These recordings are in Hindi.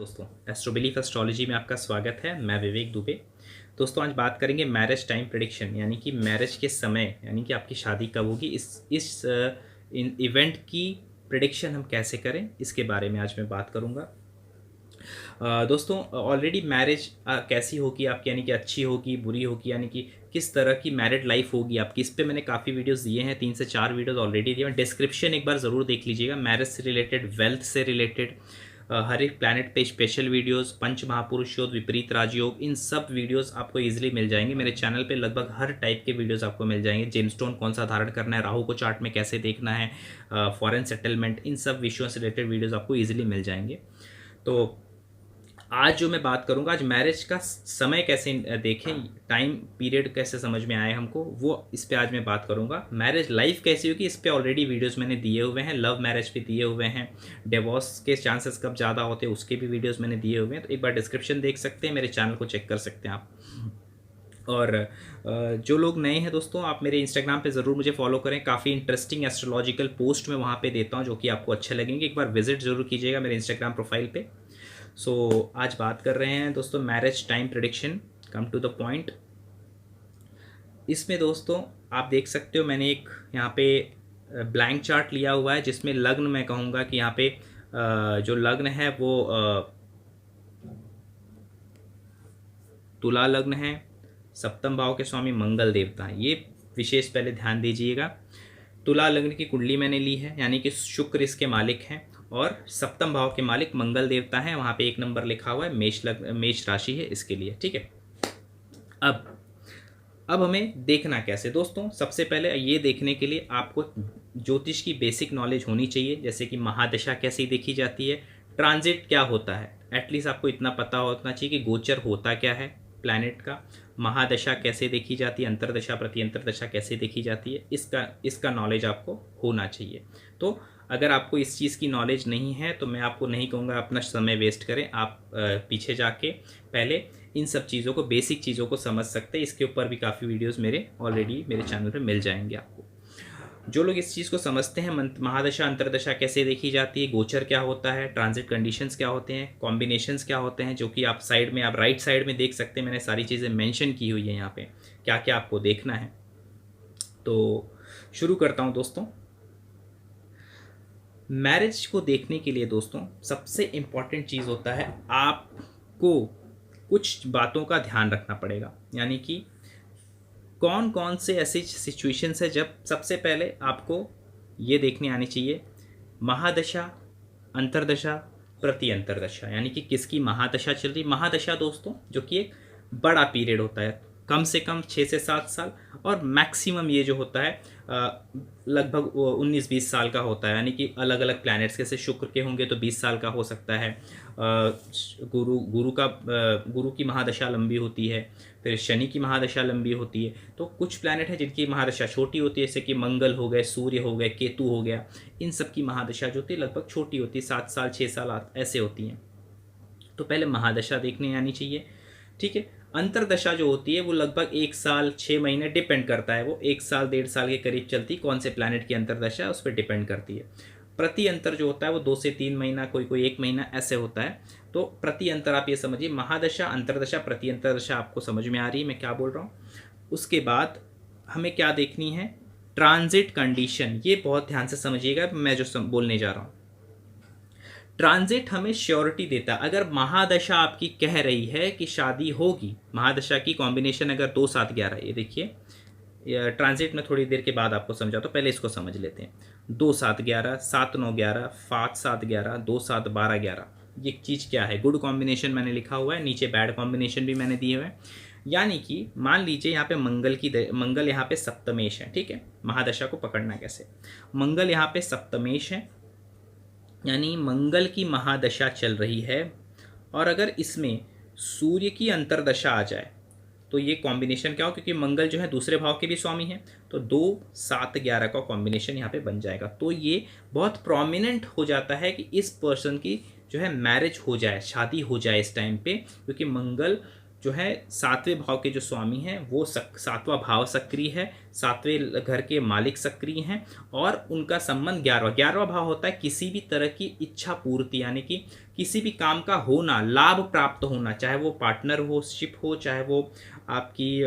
दोस्तों, एस्ट्रोबिलीफ एस्ट्रोलॉजी में आपका स्वागत है। मैं विवेक दुबे। दोस्तों, आज बात करेंगे मैरिज टाइम प्रेडिक्शन, यानी कि मैरिज के समय, यानी कि आपकी शादी कब होगी, इस इन इवेंट की प्रेडिक्शन हम कैसे करें, इसके बारे में आज मैं बात करूंगा। दोस्तों, ऑलरेडी मैरिज कैसी होगी आपकी, यानी कि अच्छी होगी, बुरी होगी, यानी कि किस तरह की मैरिड लाइफ होगी आपकी, इस पे मैंने काफ़ी वीडियोस दिए हैं, 3 से 4 वीडियोस ऑलरेडी दिए हैं। डिस्क्रिप्शन एक बार ज़रूर देख लीजिएगा। मैरिज से रिलेटेड, वेल्थ से रिलेटेड, हर एक प्लैनेट पे स्पेशल वीडियोस, पंच महापुरुष योग, विपरीत राजयोग, इन सब वीडियोस आपको इजीली मिल जाएंगे। मेरे चैनल पे लगभग हर टाइप के वीडियोस आपको मिल जाएंगे। जेमस्टोन कौन सा धारण करना है, राहु को चार्ट में कैसे देखना है, फॉरेन सेटलमेंट, इन सब विषयों से रिलेटेड वीडियोस आपको इजीली मिल जाएंगे। तो आज जो मैं बात करूंगा, आज मैरिज का समय कैसे देखें, टाइम पीरियड कैसे समझ में आए हमको, वो इस पे आज मैं बात करूंगा। मैरिज लाइफ कैसी होगी, इस पे ऑलरेडी वीडियोस मैंने दिए हुए हैं। लव मैरिज पे दिए हुए हैं। डिवोर्स के चांसेस कब ज़्यादा होते हैं, उसके भी वीडियोस मैंने दिए हुए हैं। तो एक बार डिस्क्रिप्शन देख सकते हैं, मेरे चैनल को चेक कर सकते हैं आप। और जो लोग नए हैं दोस्तों, आप मेरे इंस्टाग्राम पे ज़रूर मुझे फॉलो करें। काफ़ी इंटरेस्टिंग एस्ट्रोलॉजिकल पोस्ट मैं वहाँ पे देता हूँ, जो कि आपको अच्छे लगेंगे। एक बार विजिट ज़रूर कीजिएगा मेरे इंस्टाग्राम प्रोफाइल पे। आज बात कर रहे हैं दोस्तों marriage time prediction. Come to the point. इसमें दोस्तों आप देख सकते हो, मैंने एक यहाँ पे ब्लैंक चार्ट लिया हुआ है, जिसमें लग्न मैं कहूँगा कि यहाँ पे जो लग्न है वो तुला लग्न है। सप्तम भाव के स्वामी मंगल देवता हैं, ये विशेष पहले ध्यान दीजिएगा। तुला लग्न की कुंडली मैंने ली है, यानी कि शुक्र इसके मालिक हैं और सप्तम भाव के मालिक मंगल देवता हैं। वहाँ पे 1 नंबर लिखा हुआ है, मेष राशि है इसके लिए, ठीक है। अब हमें देखना कैसे दोस्तों, सबसे पहले ये देखने के लिए आपको ज्योतिष की बेसिक नॉलेज होनी चाहिए, जैसे कि महादशा कैसी देखी जाती है, ट्रांजिट क्या होता है, एटलीस्ट आपको इतना पता होना चाहिए कि गोचर होता क्या है प्लैनेट का, महादशा कैसे देखी जाती है, अंतरदशा प्रति अंतरदशा कैसे देखी जाती है, इसका नॉलेज आपको होना चाहिए। तो अगर आपको इस चीज़ की नॉलेज नहीं है तो मैं आपको नहीं कहूँगा अपना समय वेस्ट करें। आप पीछे जाके पहले इन सब चीज़ों को, बेसिक चीज़ों को समझ सकते हैं। इसके ऊपर भी काफ़ी वीडियोस मेरे ऑलरेडी मेरे चैनल पे मिल जाएंगे आपको। जो लोग इस चीज़ को समझते हैं, महादशा अंतरदशा कैसे देखी जाती है, गोचर क्या होता है, ट्रांजिट कंडीशंस क्या होते हैं, कॉम्बिनेशंस क्या होते हैं, जो कि आप साइड में, आप राइट साइड में देख सकते हैं। मैंने सारी चीज़ें मेंशन की हुई है यहाँ पे, क्या क्या आपको देखना है। तो शुरू करता हूँ दोस्तों। मैरिज को देखने के लिए दोस्तों सबसे इम्पॉर्टेंट चीज़ होता है, आपको कुछ बातों का ध्यान रखना पड़ेगा। यानी कि कौन कौन से ऐसी सिचुएशंस है जब सबसे पहले आपको ये देखने आनी चाहिए, महादशा, अंतरदशा, प्रति अंतरदशा, यानी कि किसकी महादशा चल रही। महादशा दोस्तों जो कि एक बड़ा पीरियड होता है, कम से कम 6 से 7 साल, और मैक्सिमम ये जो होता है लगभग 19-20 साल का होता है। यानी कि अलग अलग प्लैनेट्स, जैसे शुक्र के होंगे तो 20 साल का हो सकता है। गुरु की महादशा लंबी होती है, फिर शनि की महादशा लंबी होती है। तो कुछ प्लैनेट है जिनकी महादशा छोटी होती है, जैसे कि मंगल हो गए, सूर्य हो गए, केतु हो गया। इन सब की महादशा जो होती है लगभग छोटी होती है, 7 साल 6 साल ऐसे होती हैं। तो पहले महादशा देखने आनी चाहिए, ठीक है। अंतरदशा जो होती है वो लगभग 1 साल 6 महीने, डिपेंड करता है, वो 1 साल 1.5 साल के करीब चलती, कौन से प्लैनेट की अंतरदशा है उस पर डिपेंड करती है। प्रति अंतर जो होता है वो 2 से 3 महीना, कोई 1 महीना ऐसे होता है। तो प्रति अंतर आप ये समझिए, महादशा, अंतरदशा, प्रति अंतरदशा आपको समझ में आ रही है मैं क्या बोल रहा हूँ। उसके बाद हमें क्या देखनी है, ट्रांजिट कंडीशन। ये बहुत ध्यान से समझिएगा मैं जो बोलने जा रहा हूँ। ट्रांजिट हमें श्योरिटी देता है। अगर महादशा आपकी कह रही है कि शादी होगी, महादशा की कॉम्बिनेशन अगर 2 7 11, ये देखिए, ट्रांजिट में थोड़ी देर के बाद आपको समझाता हूँ, पहले इसको समझ लेते हैं। 2 7 11, 7 9 11, 5 7 11, 2 7 12 11, ये चीज़ क्या है, गुड कॉम्बिनेशन मैंने लिखा हुआ है, नीचे बैड कॉम्बिनेशन भी मैंने दिए हुए हैं। यानी कि मान लीजिए यहाँ पे मंगल यहाँ पे सप्तमेश है, ठीक है। महादशा को पकड़ना कैसे, मंगल यहाँ पे सप्तमेश है, यानी मंगल की महादशा चल रही है, और अगर इसमें सूर्य की अंतरदशा आ जाए तो ये कॉम्बिनेशन क्या हो, क्योंकि मंगल जो है दूसरे भाव के भी स्वामी हैं, तो 2 7 11 का कॉम्बिनेशन यहाँ पे बन जाएगा। तो ये बहुत प्रोमिनेंट हो जाता है कि इस पर्सन की जो है मैरिज हो जाए, शादी हो जाए इस टाइम पे, क्योंकि मंगल जो है सातवें भाव के जो स्वामी हैं वो सातवां भाव सक्रिय है, सातवें घर के मालिक सक्रिय हैं, और उनका संबंध 11वां भाव होता है किसी भी तरह की इच्छा पूर्ति, यानी कि किसी भी काम का होना, लाभ प्राप्त होना, चाहे वो पार्टनर हो, शिप हो, चाहे वो आपकी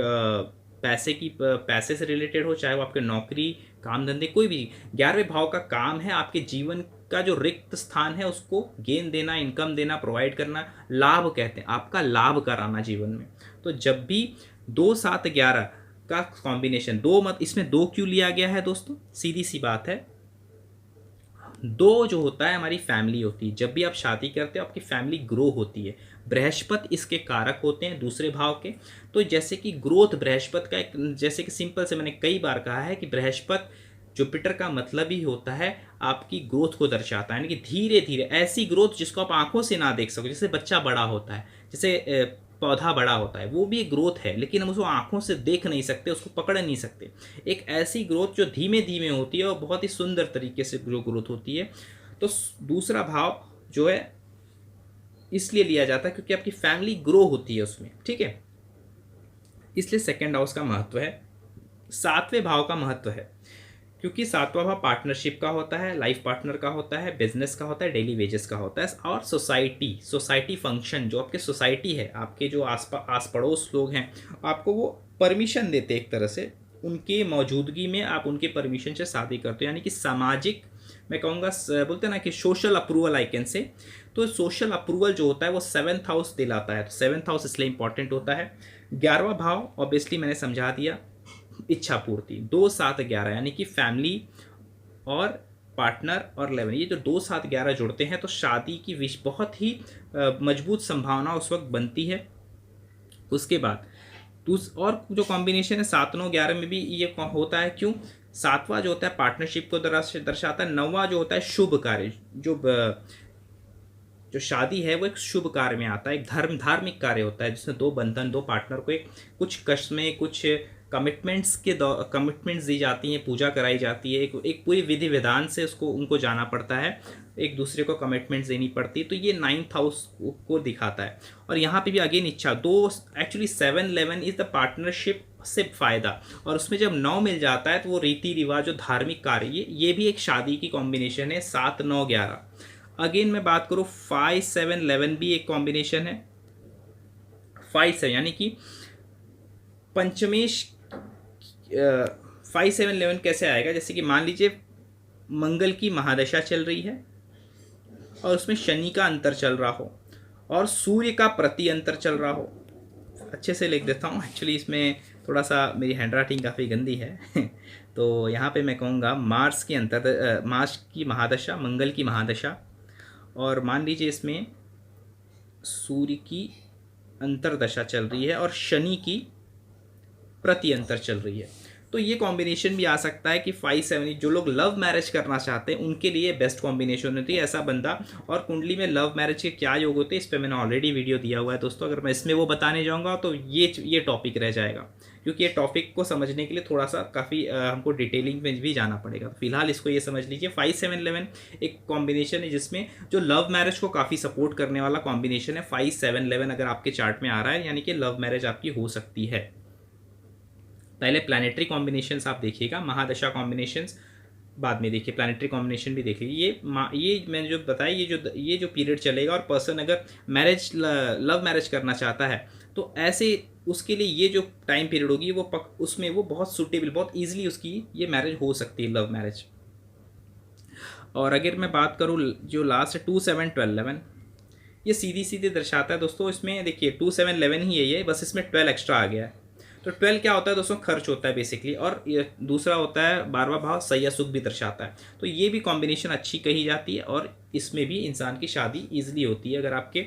पैसे से रिलेटेड हो, चाहे वो आपके नौकरी, काम धंधे, कोई भी। 11वें भाव का काम है आपके जीवन का जो रिक्त स्थान है उसको गेन देना, इनकम देना, प्रोवाइड करना, लाभ कहते हैं, आपका लाभ कराना जीवन में। तो जब भी 2 7 11 का कॉम्बिनेशन, दो मत इसमें 2 क्यों लिया गया है दोस्तों, सीधी सी बात है, 2 जो होता है हमारी फैमिली होती है। जब भी आप शादी करते हो आपकी फैमिली ग्रो होती है। बृहस्पति इसके कारक होते हैं दूसरे भाव के। तो जैसे कि ग्रोथ बृहस्पति का एक, जैसे कि सिंपल से मैंने कई बार कहा है कि बृहस्पति जुपिटर का मतलब ही होता है आपकी ग्रोथ को दर्शाता है, यानी कि धीरे धीरे ऐसी ग्रोथ जिसको आप आंखों से ना देख सको, जैसे बच्चा बड़ा होता है, जैसे पौधा बड़ा होता है, वो भी एक ग्रोथ है, लेकिन हम उसको आंखों से देख नहीं सकते, उसको पकड़ नहीं सकते। एक ऐसी ग्रोथ जो धीमे धीमे होती है और बहुत ही सुंदर तरीके से जो ग्रोथ होती है। तो दूसरा भाव जो है इसलिए लिया जाता है क्योंकि आपकी फैमिली ग्रो होती है उसमें, ठीक है, इसलिए सेकेंड हाउस का महत्व है। 7वें भाव का महत्व है क्योंकि 7वां भाव पार्टनरशिप का होता है, लाइफ पार्टनर का होता है, बिजनेस का होता है, डेली वेजेस का होता है, और सोसाइटी फंक्शन, जो आपके सोसाइटी है, आपके जो आस पड़ोस लोग हैं, आपको वो परमिशन देते एक तरह से, उनके मौजूदगी में आप उनके परमिशन से शादी करते हो, यानी कि सामाजिक, मैं कहूँगा बोलते हैं ना कि social approval I can say. तो सोशल अप्रूवल जो होता है वो 7th हाउस दिलाता है। तो 7th हाउस इसलिए इंपॉर्टेंट होता है। 11वां भाव ऑब्वियसली मैंने समझा दिया, इच्छा पूर्ति। 2 7 11 यानी कि फैमिली और पार्टनर और 11, ये जो 2 7 11 जुड़ते हैं तो शादी की बहुत ही मजबूत संभावना उस वक्त बनती है। उसके बाद और जो कॉम्बिनेशन है 7 9 11 में भी ये होता है। क्यों? 7वां जो होता है पार्टनरशिप को दर्शाता है। 9वां जो होता है शुभ कार्य, जो शादी है वो एक शुभ कार्य में आता है, एक धार्मिक कार्य होता है जिसमें 2 बंधन, 2 पार्टनर को एक कुछ कष्ट में, कुछ कमिटमेंट्स दी जाती हैं, पूजा कराई जाती है, एक पूरी विधि विधान से उनको जाना पड़ता है, एक दूसरे को कमिटमेंट्स देनी पड़ती है। तो ये 9th हाउस को दिखाता है। और यहाँ पे भी अगेन इच्छा, 2 एक्चुअली 7 11 इज द पार्टनरशिप से फ़ायदा, और उसमें जब 9 मिल जाता है तो वो रीति रिवाज और धार्मिक कार्य, ये भी एक शादी की कॉम्बिनेशन है। 7 9 11 अगेन मैं बात करूँ 5 7 11 भी एक कॉम्बिनेशन है। 5 7 यानी कि पंचमेश 5 7 11 कैसे आएगा? जैसे कि मान लीजिए मंगल की महादशा चल रही है और उसमें शनि का अंतर चल रहा हो और सूर्य का प्रति अंतर चल रहा हो। अच्छे से लिख देता हूँ, एक्चुअली इसमें थोड़ा सा मेरी हैंड राइटिंग काफ़ी गंदी है तो यहाँ पे मैं कहूँगा मार्स की महादशा, मंगल की महादशा, और मान लीजिए इसमें सूर्य की अंतरदशा चल रही है और शनि की प्रति अंतर चल रही है। तो ये कॉम्बिनेशन भी आ सकता है कि 5 7, जो लोग लव मैरिज करना चाहते हैं उनके लिए बेस्ट कॉम्बिनेशन होती है ऐसा बंदा। और कुंडली में लव मैरिज के क्या योग होते हैं इस पर मैंने ऑलरेडी वीडियो दिया हुआ है दोस्तों, अगर मैं इसमें वो बताने जाऊँगा तो ये टॉपिक रह जाएगा, क्योंकि ये टॉपिक को समझने के लिए थोड़ा सा काफ़ी हमको डिटेलिंग में भी जाना पड़ेगा। फिलहाल इसको ये समझ लीजिए 5 7 11 एक कॉम्बिनेशन है जिसमें जो लव मैरिज को काफ़ी सपोर्ट करने वाला कॉम्बिनेशन है। 5 7 11 अगर आपके चार्ट में आ रहा है यानी कि लव मैरिज आपकी हो सकती है। पहले प्लानिटरी कॉम्बिनेशंस आप देखिएगा, महादशा कॉम्बिनेशंस बाद में देखिए, प्लानिटरी कॉम्बिनेशन भी देखिए। ये मैंने जो बताया, ये जो पीरियड चलेगा और पर्सन अगर लव मैरिज करना चाहता है तो ऐसे उसके लिए ये जो टाइम पीरियड होगी उसमें वो बहुत सूटेबल, बहुत ईजिली उसकी ये मैरिज हो सकती है, लव मैरिज। और अगर मैं बात करूँ जो लास्ट है 2 7 12 11, ये सीधी दर्शाता है दोस्तों। इसमें देखिए 2 7 11 ही है ये, बस इसमें 12 एक्स्ट्रा आ गया है। तो 12 क्या होता है दोस्तों? खर्च होता है बेसिकली। और ये दूसरा होता है 12वां भाव सैया सुख भी दर्शाता है। तो ये भी कॉम्बिनेशन अच्छी कही जाती है और इसमें भी इंसान की शादी ईजिली होती है अगर आपके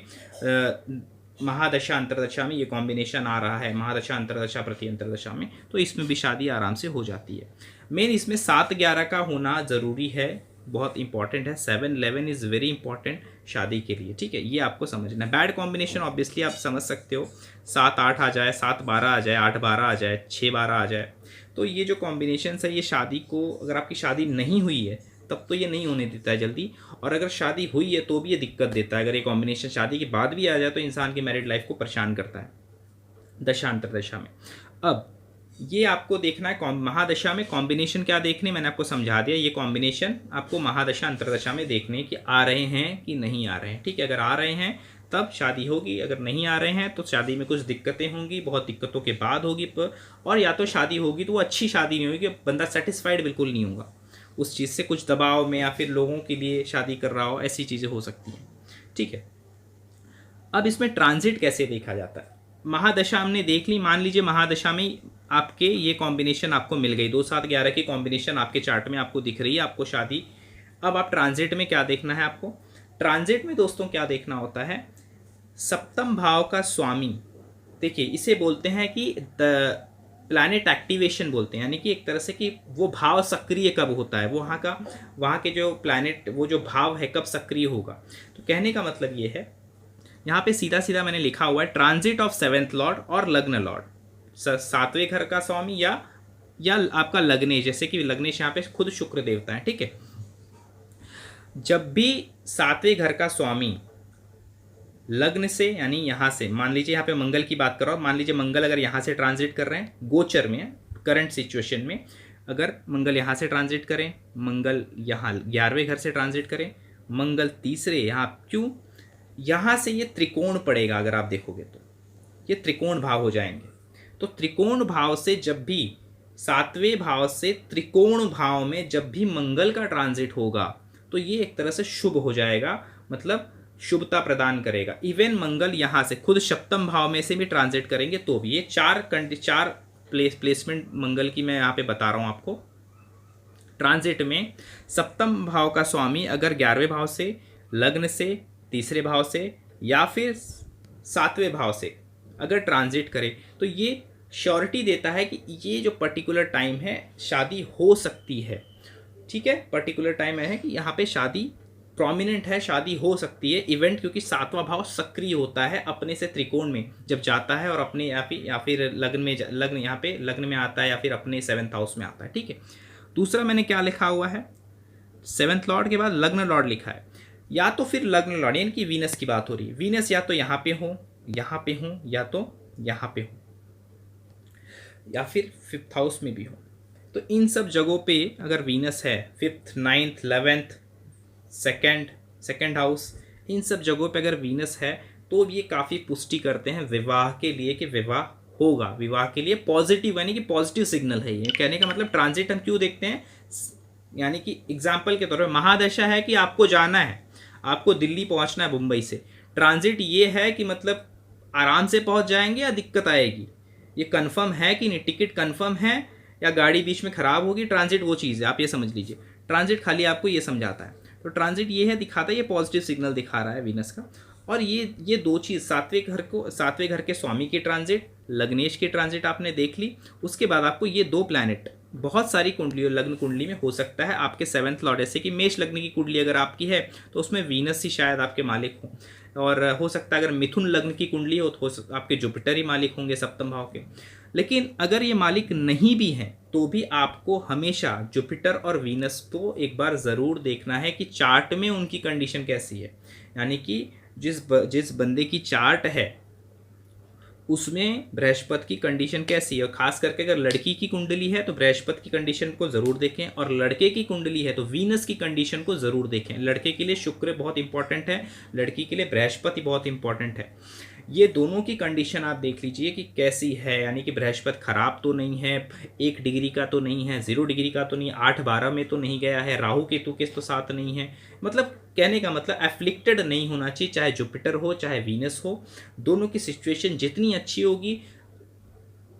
महादशा अंतरदशा में ये कॉम्बिनेशन आ रहा है, महादशा अंतरदशा प्रति अंतरदशा में, तो इसमें भी शादी आराम से हो जाती है। मेन इसमें 7 11 का होना ज़रूरी है, बहुत इंपॉर्टेंट है। 7 11 इज़ वेरी इंपॉर्टेंट शादी के लिए, ठीक है, ये आपको समझना है। बैड कॉम्बिनेशन ऑब्वियसली आप समझ सकते हो, 7 8 आ जाए, 7 12 आ जाए, 8 12 आ जाए, 6 12 आ जाए। तो ये जो कॉम्बिनेशन है ये शादी को, अगर आपकी शादी नहीं हुई है तब तो ये नहीं होने देता है जल्दी, और अगर शादी हुई है तो भी ये दिक्कत देता है। अगर ये कॉम्बिनेशन शादी के बाद भी आ जाए तो इंसान की मैरिड लाइफ को परेशान करता है। दशा अंतरदशा में। अब ये आपको देखना है महादशा में कॉम्बिनेशन क्या देखने, मैंने आपको समझा दिया। ये कॉम्बिनेशन आपको महादशा अंतरदशा में देखने कि आ रहे हैं कि नहीं आ रहे हैं, ठीक है। अगर आ रहे हैं तब शादी होगी, अगर नहीं आ रहे हैं तो शादी में कुछ दिक्कतें होंगी, बहुत दिक्कतों के बाद होगी। और या तो शादी होगी तो वो अच्छी शादी नहीं होगी, बंदा सेटिस्फाइड बिल्कुल नहीं होगा उस चीज़ से, कुछ दबाव में या फिर लोगों के लिए शादी कर रहा हो, ऐसी चीज़ें हो सकती हैं, ठीक है। अब इसमें ट्रांजिट कैसे देखा जाता है। महादशा हमने देख ली, मान लीजिए महादशा में आपके ये कॉम्बिनेशन आपको मिल गई, 2 7 11 की कॉम्बिनेशन आपके चार्ट में आपको दिख रही है, आपको शादी। अब आप ट्रांजिट में क्या देखना है आपको, ट्रांजिट में दोस्तों क्या देखना होता है, सप्तम भाव का स्वामी, देखिए इसे बोलते हैं कि द प्लैनेट एक्टिवेशन बोलते हैं, यानी कि एक तरह से कि वो भाव सक्रिय कब होता है, वो वहाँ के जो प्लैनेट, वो जो भाव है कब सक्रिय होगा। तो कहने का मतलब ये है, यहाँ पे सीधा सीधा मैंने लिखा हुआ है ट्रांजिट ऑफ 7th लॉर्ड और लग्न लॉर्ड, 7वें घर का स्वामी या आपका लग्नेश, जैसे कि लग्नेश यहाँ पे खुद शुक्र देवता है, ठीक है। जब भी 7वें घर का स्वामी लग्न से, यानी यहाँ से, मान लीजिए यहाँ पे मंगल की बात कर रहा हूँ, मान लीजिए मंगल अगर यहाँ से ट्रांजिट कर रहे हैं गोचर में, करंट सिचुएशन में अगर मंगल यहाँ से ट्रांजिट करें, मंगल यहाँ 11वें घर से ट्रांजिट करें, मंगल तीसरे यहाँ, क्यों, यहाँ से ये त्रिकोण पड़ेगा, अगर आप देखोगे तो ये त्रिकोण भाव हो जाएंगे। तो त्रिकोण भाव से जब भी 7वें भाव से त्रिकोण भाव में जब भी मंगल का ट्रांजिट होगा तो ये एक तरह से शुभ हो जाएगा, मतलब शुभता प्रदान करेगा। इवन मंगल यहाँ से खुद सप्तम भाव में से भी ट्रांजिट करेंगे तो भी ये चार प्लेसमेंट मंगल की मैं यहाँ पे बता रहा हूँ आपको। ट्रांजिट में सप्तम भाव का स्वामी अगर 11वें भाव से, लग्न से, तीसरे भाव से या फिर 7वें भाव से अगर ट्रांजिट करे तो ये श्योरिटी देता है कि ये जो पर्टिकुलर टाइम है शादी हो सकती है, ठीक है। पर्टिकुलर टाइम है कि यहाँ पे शादी प्रोमिनेंट है, शादी हो सकती है इवेंट, क्योंकि 7वां भाव सक्रिय होता है अपने से त्रिकोण में जब जाता है और अपने या फिर लग्न यहाँ पे लग्न में आता है या फिर अपने 7th हाउस में आता है, ठीक है। दूसरा मैंने क्या लिखा हुआ है, 7th लॉर्ड के बाद लग्न लॉर्ड लिखा है, या तो फिर लग्न लॉर्ड यानी कि वीनस की बात हो रही है, वीनस या तो यहाँ पे हो, यहाँ पे हो, या तो यहाँ पे हो, या फिर 5th हाउस में भी हो। तो इन सब जगहों पे अगर वीनस है, 5th 9th 11th second house, इन सब जगहों पे अगर वीनस है तो ये काफ़ी पुष्टि करते हैं विवाह के लिए कि विवाह होगा, विवाह के लिए पॉजिटिव, यानी कि पॉजिटिव सिग्नल है ये। कहने का मतलब ट्रांजिट हम क्यों देखते हैं, यानी कि एग्जाम्पल के तौर पर महादशा है कि आपको जाना है, आपको दिल्ली पहुंचना है मुंबई से, ट्रांजिट ये है कि मतलब आराम से पहुंच जाएंगे या दिक्कत आएगी, ये कंफर्म है कि नहीं, टिकट कंफर्म है या गाड़ी बीच में ख़राब होगी, ट्रांजिट वो चीज़ है, आप ये समझ लीजिए। ट्रांजिट खाली आपको ये समझाता है। तो ट्रांजिट ये है, दिखाता है, ये पॉजिटिव सिग्नल दिखा रहा है वीनस का। और ये दो चीज़, 7वें घर के स्वामी की ट्रांजिट, लग्नेश की ट्रांजिट आपने देख ली। उसके बाद आपको ये 2 प्लैनेट बहुत सारी कुंडली लग्न कुंडली में हो सकता है आपके 7th लॉर्ड, जैसे कि मेष लग्न की कुंडली अगर आपकी है तो उसमें वीनस ही शायद आपके मालिक हों, और हो सकता है अगर मिथुन लग्न की कुंडली हो तो आपके जुपिटर ही मालिक होंगे 7th भाव के। लेकिन अगर ये मालिक नहीं भी हैं तो भी आपको हमेशा जुपिटर और वीनस को एक बार ज़रूर देखना है कि चार्ट में उनकी कंडीशन कैसी है, यानी कि जिस बंदे की चार्ट है उसमें बृहस्पति की कंडीशन कैसी है। और खास करके अगर लड़की की कुंडली है तो बृहस्पति की कंडीशन को ज़रूर देखें, और लड़के की कुंडली है तो वीनस की कंडीशन को ज़रूर देखें। लड़के के लिए शुक्र बहुत इंपॉर्टेंट है, लड़की के लिए बृहस्पति बहुत इंपॉर्टेंट है। ये दोनों की कंडीशन आप देख लीजिए कि कैसी है, यानी कि बृहस्पति खराब तो नहीं है, 1 डिग्री का तो नहीं है, 0 डिग्री का तो नहीं, 8-12 में तो नहीं गया है, राहु केतु के तो साथ नहीं है। मतलब कहने का मतलब एफ्लिक्टेड नहीं होना चाहिए, चाहे जुपिटर हो चाहे वीनस हो। दोनों की सिचुएशन जितनी अच्छी होगी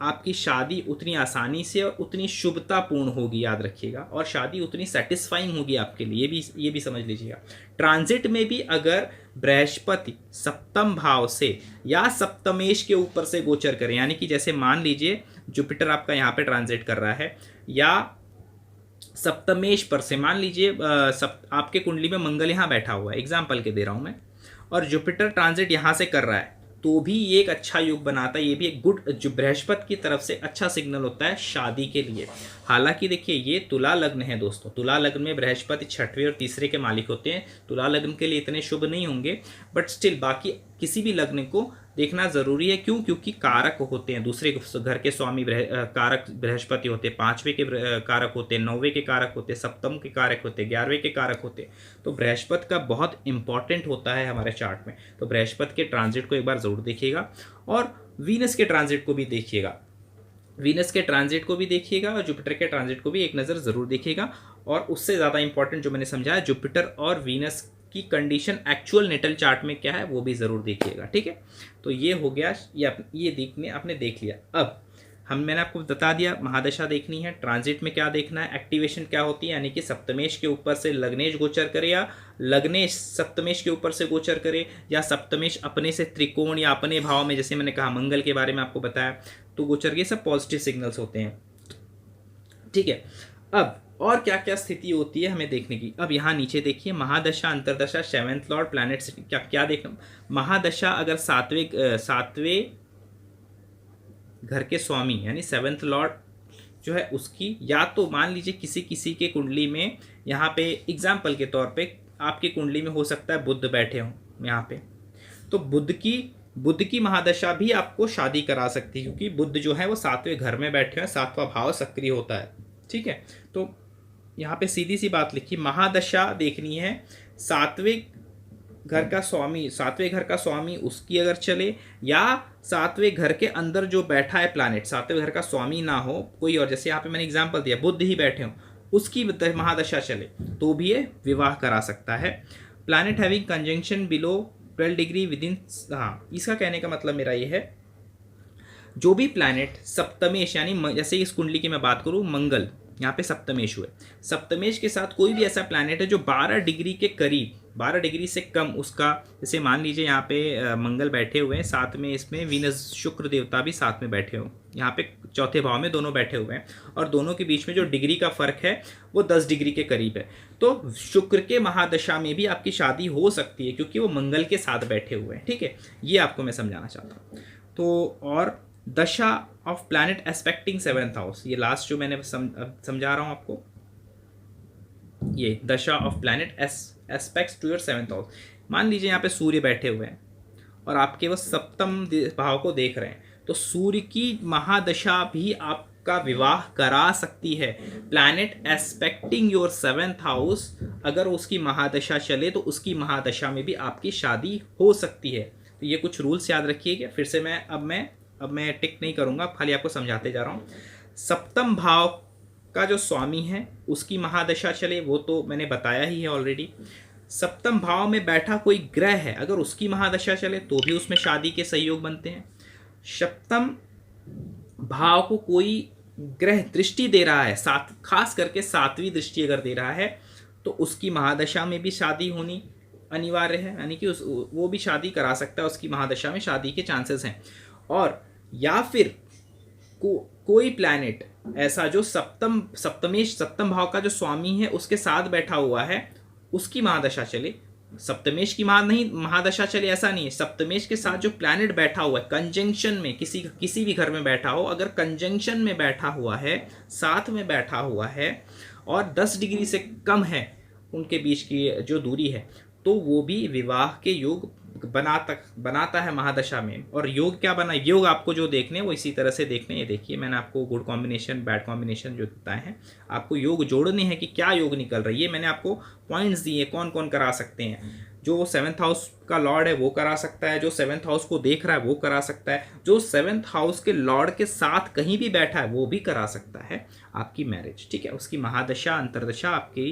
आपकी शादी उतनी आसानी से और उतनी शुभतापूर्ण होगी, याद रखिएगा, और शादी उतनी सेटिस्फाइंग होगी आपके लिए, ये भी समझ लीजिएगा। ट्रांजिट में भी अगर बृहस्पति 7th भाव से या सप्तमेश के ऊपर से गोचर करें, यानी कि जैसे मान लीजिए जुपिटर आपका यहाँ पे ट्रांजिट कर रहा है, या सप्तमेश पर से मान लीजिए आपके कुंडली में मंगल यहाँ बैठा हुआ है, एग्जाम्पल के दे रहा हूँ मैं, और जुपिटर ट्रांजिट यहाँ से कर रहा है, तो भी ये एक अच्छा योग बनाता है। ये भी एक गुड, जो बृहस्पति की तरफ से अच्छा सिग्नल होता है शादी के लिए। हालांकि देखिए ये तुला लग्न है दोस्तों, तुला लग्न में बृहस्पति 6वें और तीसरे के मालिक होते हैं, तुला लग्न के लिए इतने शुभ नहीं होंगे, बट स्टिल बाकी किसी भी लग्न को देखना ज़रूरी है। क्यों? क्योंकि कारक होते हैं दूसरे घर के स्वामी कारक बृहस्पति होते हैं, 5वें के कारक होते हैं, 9वें के कारक होते हैं, सप्तम के कारक होते हैं, 11वें के कारक होते हैं। तो बृहस्पति का बहुत इंपॉर्टेंट होता है हमारे चार्ट में। तो बृहस्पति के ट्रांजिट को एक बार ज़रूर देखिएगा और वीनस के ट्रांजिट को भी देखिएगा। वीनस के ट्रांजिट को भी देखिएगा और जुपिटर के ट्रांजिट को भी एक नज़र ज़रूर देखिएगा। और उससे ज़्यादा इंपॉर्टेंट जो मैंने समझाया, जुपिटर और वीनस की कंडीशन एक्चुअल नेटल चार्ट में क्या है वो भी ज़रूर देखिएगा। ठीक है, तो ये हो गया, ये देखने आपने देख लिया। अब मैंने आपको बता दिया महादशा देखनी है, ट्रांजिट में क्या देखना है, एक्टिवेशन क्या होती है, यानी कि सप्तमेश के ऊपर से लग्नेश गोचर करे या लग्नेश सप्तमेश के ऊपर से गोचर करे, या सप्तमेश अपने से त्रिकोण या अपने भाव में, जैसे मैंने कहा मंगल के बारे में आपको बताया, तो गोचर के सब पॉजिटिव सिग्नल्स होते हैं। ठीक है, अब और क्या क्या स्थिति होती है हमें देखने की। अब यहाँ नीचे देखिए, महादशा, अंतरदशा, 7th लॉर्ड, प्लैनेट्स, क्या क्या देखना। महादशा अगर सातवें घर के स्वामी यानी 7th लॉर्ड जो है उसकी, या तो मान लीजिए किसी के कुंडली में, यहाँ पे एग्जाम्पल के तौर पे आपकी कुंडली में हो सकता है बुध बैठे हों यहाँ पे, तो बुध की महादशा भी आपको शादी करा सकती है, क्योंकि बुध जो है वो 7वें घर में बैठे हैं, 7वां भाव सक्रिय होता है। ठीक है, तो यहाँ पे सीधी सी बात लिखी, महादशा देखनी है, 7वें घर का स्वामी उसकी अगर चले, या 7वें घर के अंदर जो बैठा है प्लैनेट, 7वें घर का स्वामी ना हो कोई और, जैसे यहाँ पे मैंने एग्जांपल दिया बुध ही बैठे हों, उसकी महादशा चले तो भी ये विवाह करा सकता है। Planet having conjunction below 12 degree with in, हाँ इसका कहने का मतलब मेरा ये है, जो भी प्लैनेट सप्तमेश, यानी जैसे इस कुंडली की मैं बात करूँ, मंगल यहाँ पे सप्तमेश हुए, सप्तमेश के साथ कोई भी ऐसा प्लैनेट है जो 12 डिग्री के करीब, 12 डिग्री से कम उसका, जैसे मान लीजिए यहाँ पे मंगल बैठे हुए हैं, साथ में इसमें वीनस शुक्र देवता भी साथ में बैठे हो, यहाँ पे 4थे भाव में दोनों बैठे हुए हैं, और दोनों के बीच में जो डिग्री का फर्क है वो 10 डिग्री के करीब है, तो शुक्र के महादशा में भी आपकी शादी हो सकती है, क्योंकि वो मंगल के साथ बैठे हुए हैं। ठीक है, ये आपको मैं समझाना चाहता हूँ। तो और dasha of planet aspecting 7th house, ये लास्ट जो मैंने समझा रहा हूं आपको, ये dasha of planet aspects to your 7th house. मान लीजिए यहाँ पे सूर्य बैठे हुए हैं और आपके वो सप्तम भाव को देख रहे हैं, तो सूर्य की महादशा भी आपका विवाह करा सकती है। Planet expecting your 7th house, अगर उसकी महादशा चले तो उसकी महादशा में भी आपकी शादी हो सकती है। तो ये कुछ रूल्स याद रखिएगा। फिर से अब मैं टिक नहीं करूंगा, खाली आपको समझाते जा रहा हूँ। सप्तम भाव का जो स्वामी है उसकी महादशा चले, वो तो मैंने बताया ही है ऑलरेडी। सप्तम भाव में बैठा कोई ग्रह है, अगर उसकी महादशा चले तो भी उसमें शादी के सहयोग बनते हैं। सप्तम भाव को कोई ग्रह दृष्टि दे रहा है, खास करके 7वीं दृष्टि अगर दे रहा है, तो उसकी महादशा में भी शादी होनी अनिवार्य है, यानी कि वो भी शादी करा सकता है, उसकी महादशा में शादी के चांसेस हैं। और या फिर कोई प्लैनेट ऐसा जो सप्तम भाव का जो स्वामी है उसके साथ बैठा हुआ है, उसकी महादशा चले, सप्तमेश की महादशा चले ऐसा नहीं है, सप्तमेश के साथ जो प्लैनेट बैठा हुआ है कंजंक्शन में, किसी भी घर में बैठा हो, अगर कंजंक्शन में बैठा हुआ है, साथ में बैठा हुआ है और 10 डिग्री से कम है उनके बीच की जो दूरी है, तो वो भी विवाह के योग बनाता है महादशा में। और योग क्या बना, योग आपको जो देखने वो इसी तरह से देखने, ये देखिए मैंने आपको गुड कॉम्बिनेशन बैड कॉम्बिनेशन जो बताए हैं, आपको योग जोड़ने हैं कि क्या योग निकल रही है। मैंने आपको पॉइंट्स दिए कौन कौन करा सकते हैं। जो 7th हाउस का लॉर्ड है वो करा सकता है, जो 7th हाउस को देख रहा है वो करा सकता है, जो 7th हाउस के लॉर्ड के साथ कहीं भी बैठा है वो भी करा सकता है आपकी मैरिज। ठीक है, उसकी महादशा अंतरदशा आपके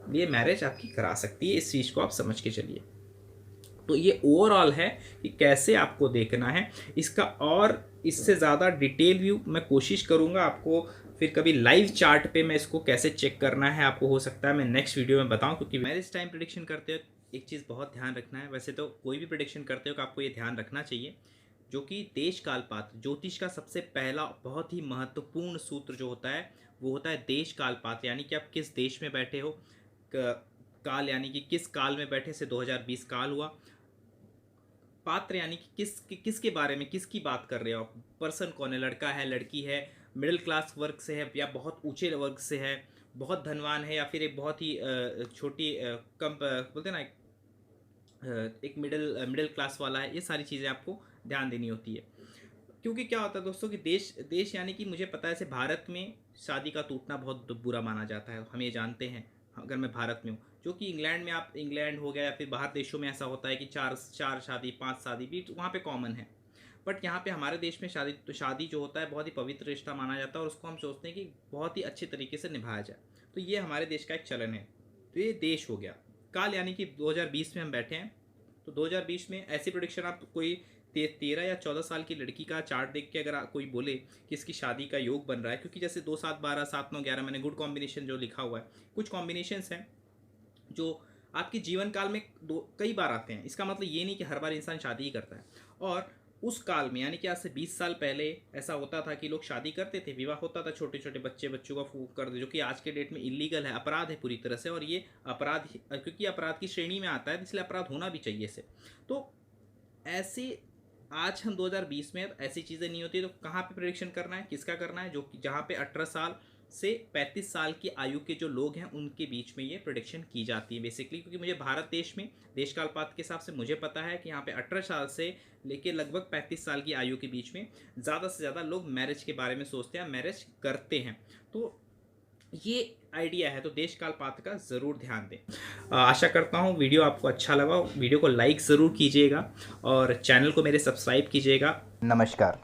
लिए मैरिज आपकी करा सकती है। इस चीज़ को आप समझ के चलिए। तो ये ओवरऑल है कि कैसे आपको देखना है इसका, और इससे ज़्यादा डिटेल व्यू मैं कोशिश करूँगा आपको फिर कभी लाइव चार्ट पे मैं इसको कैसे चेक करना है आपको हो सकता है मैं नेक्स्ट वीडियो में बताऊँ, क्योंकि मैरिज टाइम प्रेडिक्शन करते हो एक चीज़ बहुत ध्यान रखना है। वैसे तो कोई भी प्रेडिक्शन करते हो कि आपको ये ध्यान रखना चाहिए, जो कि देश काल पात्र, ज्योतिष का सबसे पहला बहुत ही महत्वपूर्ण सूत्र जो होता है वो होता है देश काल पात्र, यानी कि आप किस देश में बैठे हो, काल यानी कि किस काल में बैठे से 2020 काल हुआ, पात्र यानी कि किसके बारे में किसकी बात कर रहे हो आप, पर्सन कौन है, लड़का है लड़की है, मिडिल क्लास वर्ग से है या बहुत ऊंचे वर्ग से है, बहुत धनवान है या फिर एक बहुत ही छोटी कम बोलते ना एक मिडिल क्लास वाला है। ये सारी चीज़ें आपको ध्यान देनी होती है। क्योंकि क्या होता है दोस्तों कि देश देश यानी कि मुझे पता है ऐसे भारत में शादी का टूटना बहुत बुरा माना जाता है, हम ये जानते हैं। अगर मैं भारत में हूँ, जो कि इंग्लैंड में, आप इंग्लैंड हो गया या फिर बाहर देशों में ऐसा होता है कि चार चार शादी, पांच शादी भी वहाँ पे कॉमन है। बट यहाँ पे हमारे देश में शादी जो होता है बहुत ही पवित्र रिश्ता माना जाता है, और उसको हम सोचते हैं कि बहुत ही अच्छे तरीके से निभाया जाए। तो ये हमारे देश का एक चलन है। तो ये देश हो गया। काल यानी कि 2020 में हम बैठे हैं। तो 2020 में ऐसी प्रोडिक्शन, आप कोई 13 या 14 साल की लड़की का चार्ट देख के अगर कोई बोले कि इसकी शादी का योग बन रहा है, क्योंकि जैसे 2 7 12 7 9 11 मैंने गुड कॉम्बिनेशन जो लिखा हुआ है, कुछ कॉम्बिनेशंस हैं जो आपके जीवन काल में कई बार आते हैं। इसका मतलब ये नहीं कि हर बार इंसान शादी ही करता है। और उस काल में यानी कि आज से 20 साल पहले ऐसा होता था कि लोग शादी करते थे, विवाह होता था, छोटे छोटे बच्चों का फूक कर दे, जो कि आज के डेट में इलीगल है, अपराध है पूरी तरह से। और ये अपराध, क्योंकि अपराध की श्रेणी में आता है, इसलिए अपराध होना भी चाहिए इसे। तो ऐसे आज हम 2020 में, अब ऐसी चीज़ें नहीं होती। तो कहाँ पे प्रेडिक्शन करना है, किसका करना है? जो कि जहाँ पे 18 साल से 35 साल की आयु के जो लोग हैं उनके बीच में ये प्रोडिक्शन की जाती है बेसिकली। क्योंकि मुझे भारत देश में देश कालपात के हिसाब से मुझे पता है कि यहाँ पे 18 साल से लेके लगभग 35 साल की आयु के बीच में ज़्यादा से ज़्यादा लोग मैरिज के बारे में सोचते हैं, मैरिज करते हैं। तो ये आइडिया है। तो देश कालपात का ज़रूर ध्यान दें। आशा करता हूँ वीडियो आपको अच्छा लगा। वीडियो को लाइक ज़रूर कीजिएगा और चैनल को मेरे सब्सक्राइब कीजिएगा। नमस्कार।